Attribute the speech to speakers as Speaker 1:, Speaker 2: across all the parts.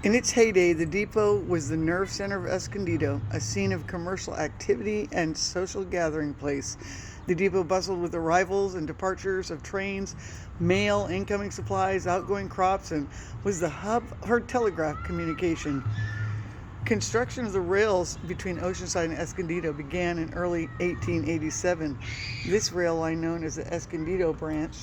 Speaker 1: In its heyday, the depot was the nerve center of Escondido, a scene of commercial activity and social gathering place. The depot bustled with arrivals and departures of trains, mail, incoming supplies, outgoing crops, and was the hub for telegraph communication. Construction of the rails between Oceanside and Escondido began in early 1887. This rail line, known as the Escondido Branch,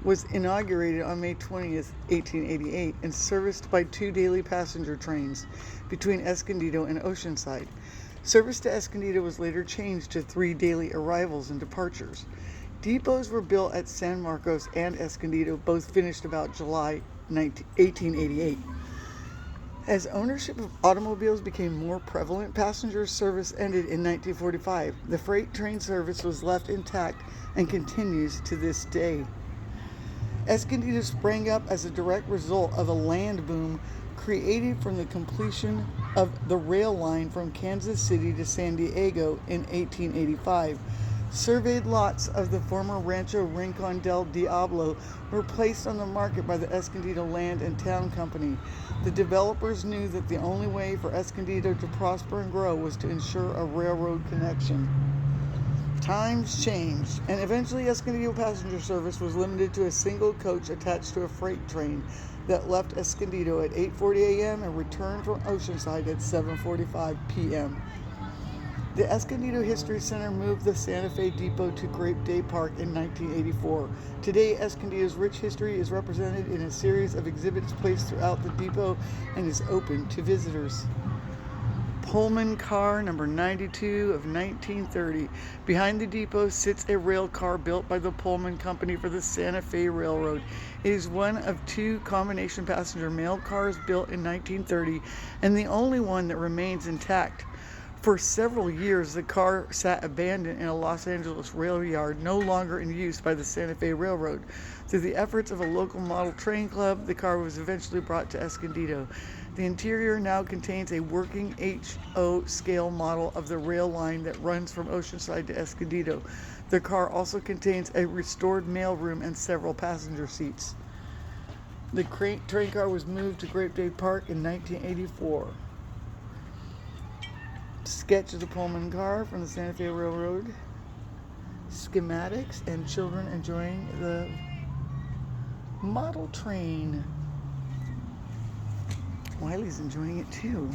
Speaker 1: was inaugurated on May 20th, 1888, and serviced by 2 daily passenger trains between Escondido and Oceanside. Service to Escondido was later changed to 3 daily arrivals and departures. Depots were built at San Marcos and Escondido, both finished about July 1888. As ownership of automobiles became more prevalent, passenger service ended in 1945. The freight train service was left intact and continues to this day. Escondido sprang up as a direct result of a land boom created from the completion of the rail line from Kansas City to San Diego in 1885. Surveyed lots of the former Rancho Rincon del Diablo were placed on the market by the Escondido Land and Town Company. The developers knew that the only way for Escondido to prosper and grow was to ensure a railroad connection. Times changed, and eventually Escondido passenger service was limited to a single coach attached to a freight train that left Escondido at 8:40 a.m. and returned from Oceanside at 7:45 p.m. The Escondido History Center moved the Santa Fe Depot to Grape Day Park in 1984. Today, Escondido's rich history is represented in a series of exhibits placed throughout the depot and is open to visitors. Pullman car number 92 of 1930. Behind the depot sits a rail car built by the Pullman Company for the Santa Fe Railroad. It is one of 2 combination passenger mail cars built in 1930 and the only one that remains intact. For several years, the car sat abandoned in a Los Angeles rail yard, no longer in use by the Santa Fe Railroad. Through the efforts of a local model train club, the car was eventually brought to Escondido. The interior now contains a working HO scale model of the rail line that runs from Oceanside to Escondido. The car also contains a restored mail room and several passenger seats. The train car was moved to Grape Day Park in 1984. Sketch of the Pullman car from the Santa Fe Railroad. Schematics and children enjoying the model train. Wiley's enjoying it too.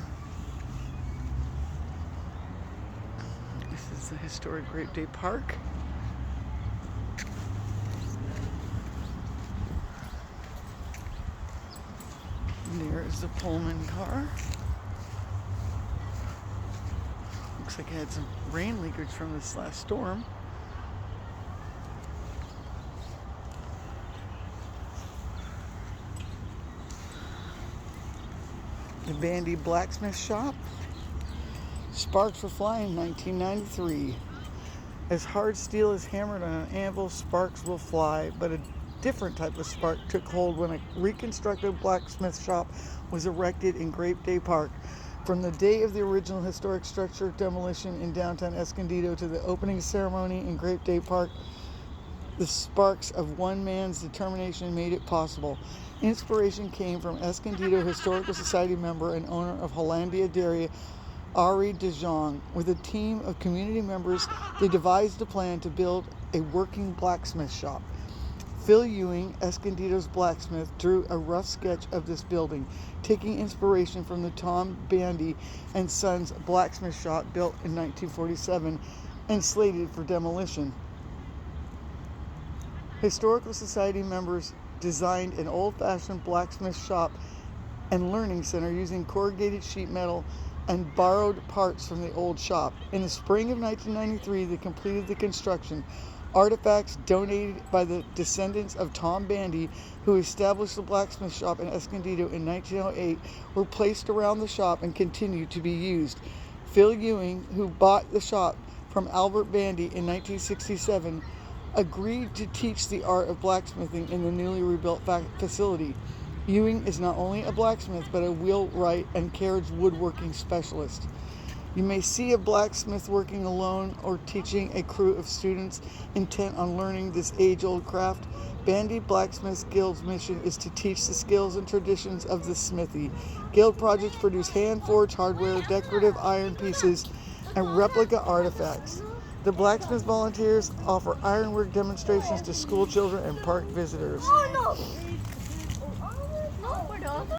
Speaker 1: This is the historic Grape Day Park. And there is the Pullman car. Looks like it had some rain leakage from this last storm. The Bandy Blacksmith Shop. Sparks were flying in 1993. As hard steel is hammered on an anvil, sparks will fly, but a different type of spark took hold when a reconstructed blacksmith shop was erected in Grape Day Park. From the day of the original historic structure demolition in downtown Escondido to the opening ceremony in Grape Day Park, the sparks of one man's determination made it possible. Inspiration came from Escondido Historical Society member and owner of Hollandia Dairy, Ari De Jong. With a team of community members, they devised a plan to build a working blacksmith shop. Phil Ewing, Escondido's blacksmith, drew a rough sketch of this building, taking inspiration from the Tom Bandy and Sons blacksmith shop built in 1947 and slated for demolition. Historical Society members designed an old-fashioned blacksmith shop and learning center using corrugated sheet metal and borrowed parts from the old shop. In the spring of 1993, they completed the construction. Artifacts donated by the descendants of Tom Bandy, who established the blacksmith shop in Escondido in 1908, were placed around the shop and continue to be used. Phil Ewing, who bought the shop from Albert Bandy in 1967, agreed to teach the art of blacksmithing in the newly rebuilt facility. Ewing is not only a blacksmith, but a wheelwright and carriage woodworking specialist. You may see a blacksmith working alone or teaching a crew of students intent on learning this age-old craft. Bandy Blacksmiths Guild's mission is to teach the skills and traditions of the smithy. Guild projects produce hand-forged hardware, decorative iron pieces, and replica artifacts. The blacksmith volunteers offer ironwork demonstrations to school children and park visitors.
Speaker 2: Oh no! No, we're done.